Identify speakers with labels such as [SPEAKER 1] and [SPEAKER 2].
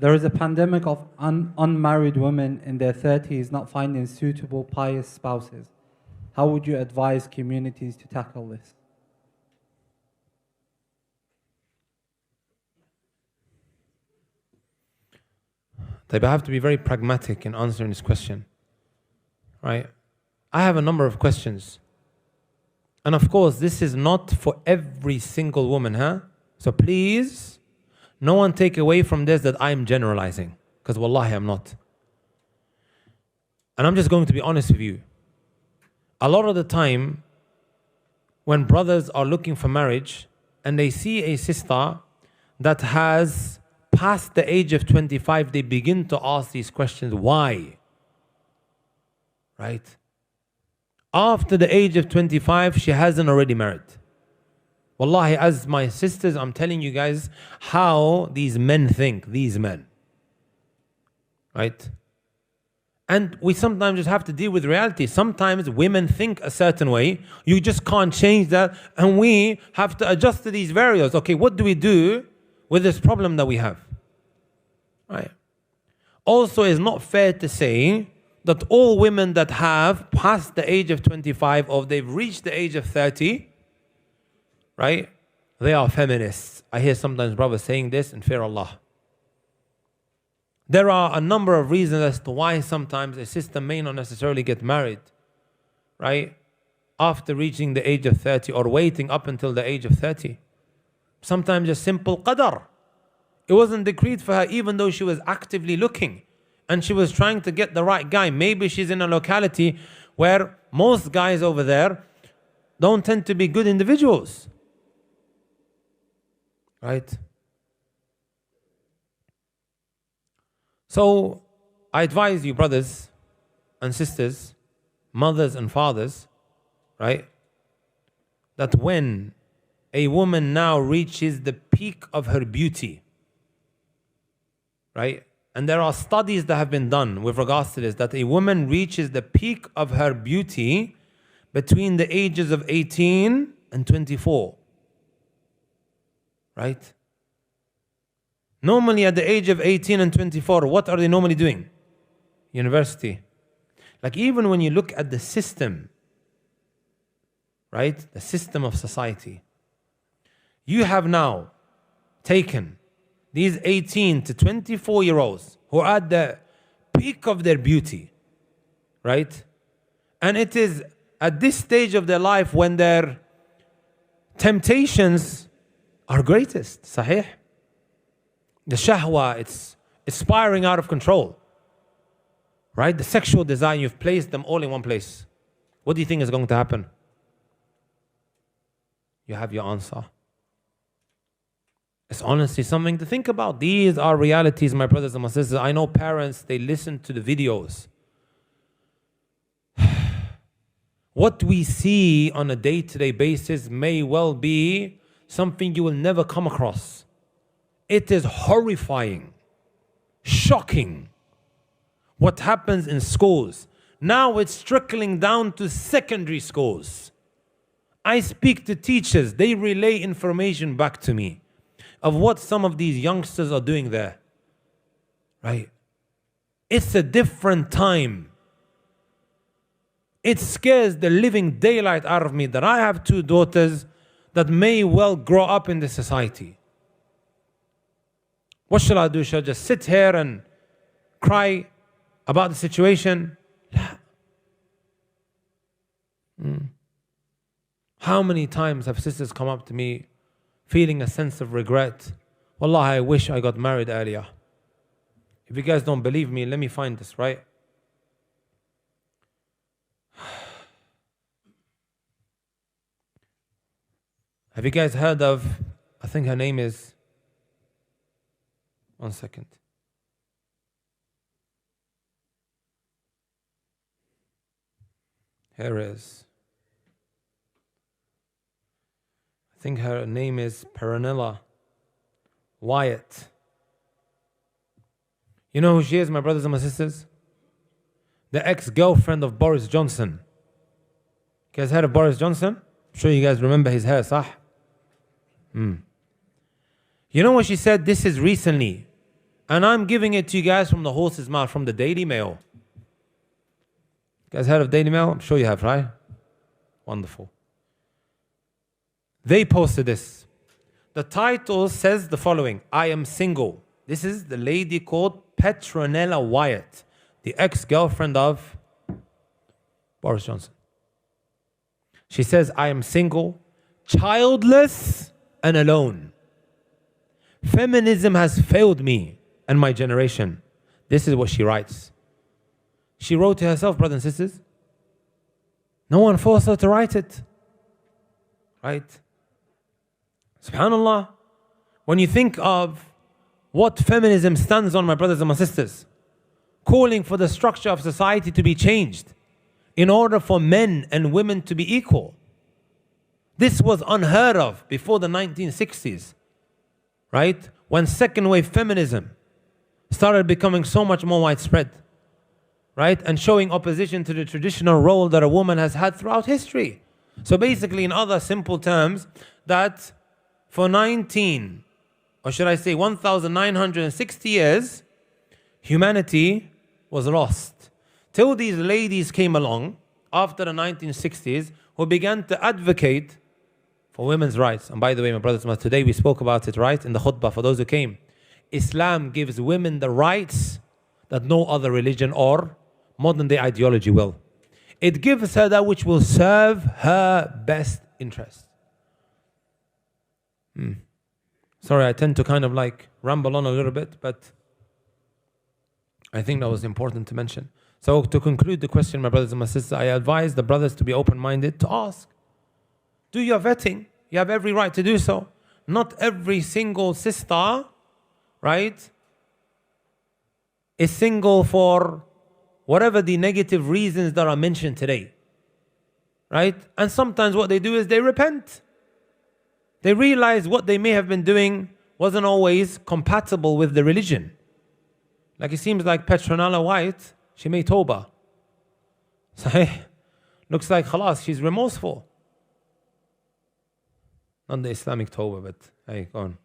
[SPEAKER 1] There is a pandemic of unmarried women in their 30s not finding suitable pious spouses. How would you advise communities to tackle this?
[SPEAKER 2] I have to be very pragmatic in answering this question, right? I have a number of questions. And of course, this is not for every single woman, huh? So please, no one take away from this that I'm generalizing, because wallahi, I'm not. And I'm just going to be honest with you. A lot of the time, when brothers are looking for marriage and they see a sister that has passed the age of 25, they begin to ask these questions. Why? Right? After the age of 25, she hasn't already married. Wallahi, as my sisters, I'm telling you guys how these men think, these men. Right? And we sometimes just have to deal with reality. Sometimes women think a certain way. You just can't change that. And we have to adjust to these variables. Okay, what do we do with this problem that we have? Right? Also, it's not fair to say that all women that have passed the age of 25 or they've reached the age of 30, right, they are feminists. I hear sometimes brothers saying this, and fear Allah. There are a number of reasons as to why sometimes a sister may not necessarily get married, right, after reaching the age of 30 or waiting up until the age of 30. Sometimes a simple qadar. It wasn't decreed for her even though she was actively looking and she was trying to get the right guy. Maybe she's in a locality where most guys over there don't tend to be good individuals. Right? So I advise you, brothers and sisters, mothers and fathers, right, that when a woman now reaches the peak of her beauty, right, and there are studies that have been done with regards to this, that a woman reaches the peak of her beauty between the ages of 18 and 24. Right? Normally at the age of 18 and 24, what are they normally doing? University. Like even when you look at the system, right? The system of society. You have now taken these 18 to 24-year-olds who are at the peak of their beauty, right? And it is at this stage of their life when their temptations are greatest, sahih. The shahwa, it's spiraling out of control. Right? The sexual desire, you've placed them all in one place. What do you think is going to happen? You have your answer. It's honestly something to think about. These are realities, my brothers and my sisters. I know parents, they listen to the videos. What we see on a day-to-day basis may well be something you will never come across. It is horrifying, shocking, what happens in schools. Now it's trickling down to secondary schools. I speak to teachers, they relay information back to me of what some of these youngsters are doing there. Right? It's a different time. It scares the living daylight out of me that I have two daughters that may well grow up in this society. What shall I do? Shall I just sit here and cry about the situation? How many times have sisters come up to me feeling a sense of regret? Wallahi, I wish I got married earlier. If you guys don't believe me, let me find this, right? Have you guys heard of, I think her name is, one second. Here it is. I think her name is Peronella Wyatt. You know who she is, my brothers and my sisters? The ex-girlfriend of Boris Johnson. You guys heard of Boris Johnson? I'm sure you guys remember his hair, sah? You know what she said? This is recently. And I'm giving it to you guys from the horse's mouth, from the Daily Mail. You guys heard of Daily Mail? I'm sure you have, right? Wonderful. They posted this. The title says the following: I am single. This is the lady called Petronella Wyatt, the ex-girlfriend of Boris Johnson. She says, I am single, childless, and alone. Feminism has failed me and my generation. This is what she writes. She wrote to herself, brothers and sisters. No one forced her to write it. Right? SubhanAllah. When you think of what feminism stands on, my brothers and my sisters, calling for the structure of society to be changed in order for men and women to be equal. This was unheard of before the 1960s, right? When second wave feminism started becoming so much more widespread, right? And showing opposition to the traditional role that a woman has had throughout history. So basically, in other simple terms, that for 1,960 years, humanity was lost. Till these ladies came along after the 1960s who began to advocate for women's rights. And by the way, my brothers and sisters, today we spoke about it, right? In the khutbah, for those who came. Islam gives women the rights that no other religion or modern day ideology will. It gives her that which will serve her best interest. Sorry, I tend to kind of like ramble on a little bit, but I think that was important to mention. So to conclude the question, my brothers and my sisters, I advise the brothers to be open-minded, to ask. Do your vetting. You have every right to do so. Not every single sister, right, is single for whatever the negative reasons that are mentioned today. Right? And sometimes what they do is they repent. They realize what they may have been doing wasn't always compatible with the religion. Like it seems like Petronella White, she made tawbah. Sahih. Looks like khalas, she's remorseful. Not the Islamic tawbah, but hey, go on.